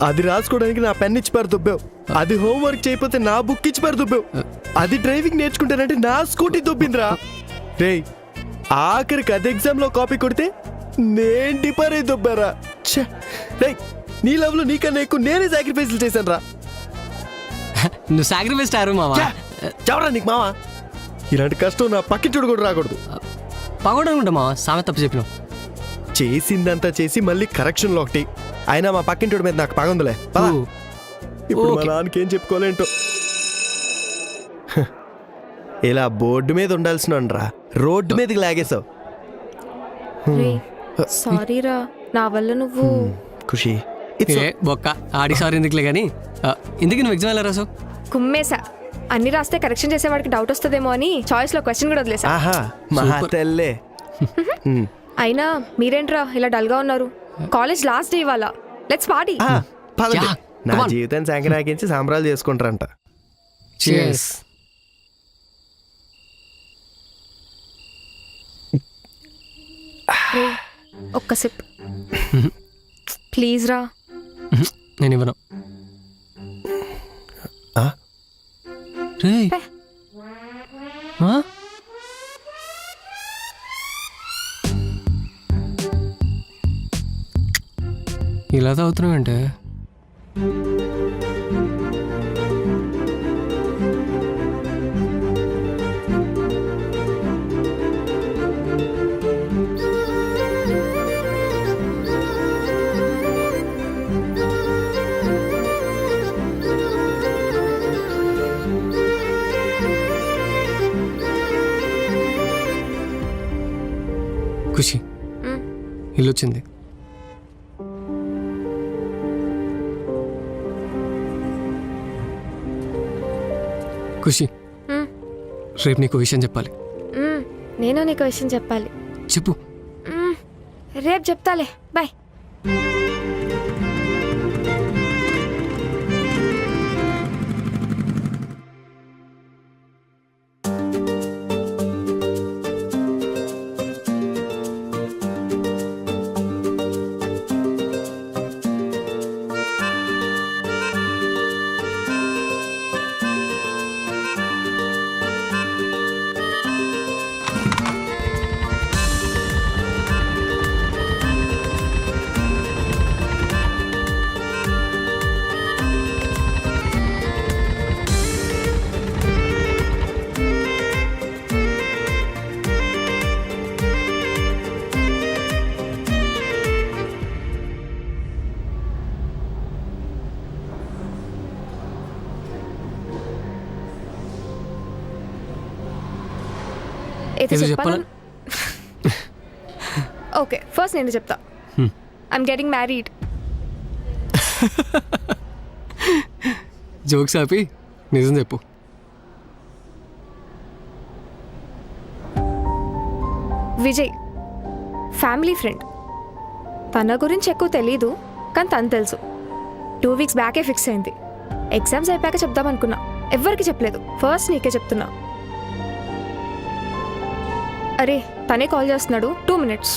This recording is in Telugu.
అది రాసుకోవడానికి నా పెన్ ఇచ్చి పారు దుబ్బావు, అది హోంవర్క్ చేయకపోతే నా బుక్ ఇచ్చి పారు దుబ్బావు, అది డ్రైవింగ్ నేర్చుకుంటానంటే నా స్కూటీ దుబ్బిందిరా. రే ఆఖరికి అది ఎగ్జామ్లో కాపీ కొడితే నేను డిపర్ అయి దుబ్బారా. రే నీ లవ్లో నీకన్నా ఎక్కువ నేనే సాక్రిఫైస్లు చేశాను రా. నువ్వు సాక్రిఫైస్ స్టారు మావా. చవరా నీకు మావా, ఇలాంటి కష్టం నా పక్కించుడు కూడా రాకూడదు. పగొడనుకుంటా మావా, సామె తప్పు చెప్పినావు. చేసిందంతా చేసి మళ్ళీ కరెక్షన్లో ఒకటి. అయినా మా పక్కింటి మీద నాకు పగందులే. ఇప్పుడు మా నాన్నకి ఏం చెప్పుకోలేంటో. ఇలా బోర్డు మీద ఉండాల్సిన రా, రోడ్డు మీదకి లాగేశావు. సారీ రా, నా వల్ల నువ్వు. ఖుషి బొక్క ఆడి సారీ ఎందుకులే కానీ, ఇందుకు నువ్వు ఎగ్జామ్ ఎలా రాసావు? కుమ్మేసా. అన్ని రాస్తే కరెక్షన్ చేసేవాడికి డౌట్ వస్తుందేమో అని చాయిస్ లో క్వశ్చన్ కూడా వదిలేసా. ఆహా మహా తెల్లే. అయినా మీరేంట్రా ఇలా డల్ గా ఉన్నారు? కాలేజ్ లాస్ట్ డే ఇవాళ, లెట్స్ పార్టీ. నా జీవితాన్ని సంక్రాంతించి సంబరాలు చేసుకుంటారంట. Cheers. ఒక్క సిప్ ప్లీజ్ రా. నేను ఇవ్వను. రేయ్. ఇలా తాగుతున్నావంటే ఖుషి ఇల్లు వచ్చింది. ఖుషి రేపు నీకు విషయం చెప్పాలి. నేను నీకు విషయం చెప్పాలి. చెప్పు. రేపు చెప్తాలే, బాయ్. ఓకే, ఫస్ట్ నేను చెప్తా. I'm getting married. జోక్స్ ఆపి నిజం చెప్పు. Vijay family friend. తన గురించి ఎక్కువ తెలీదు, కానీ తను తెలుసు. 2 weeks బ్యాకే ఫిక్స్ అయింది. ఎగ్జామ్స్ అయిపోయాక చెప్దామనుకున్నా, ఎవ్వరికి చెప్పలేదు. ఫస్ట్ నీకే చెప్తున్నా. అరే తనే కాల్ చేస్తున్నాడు, 2 minutes.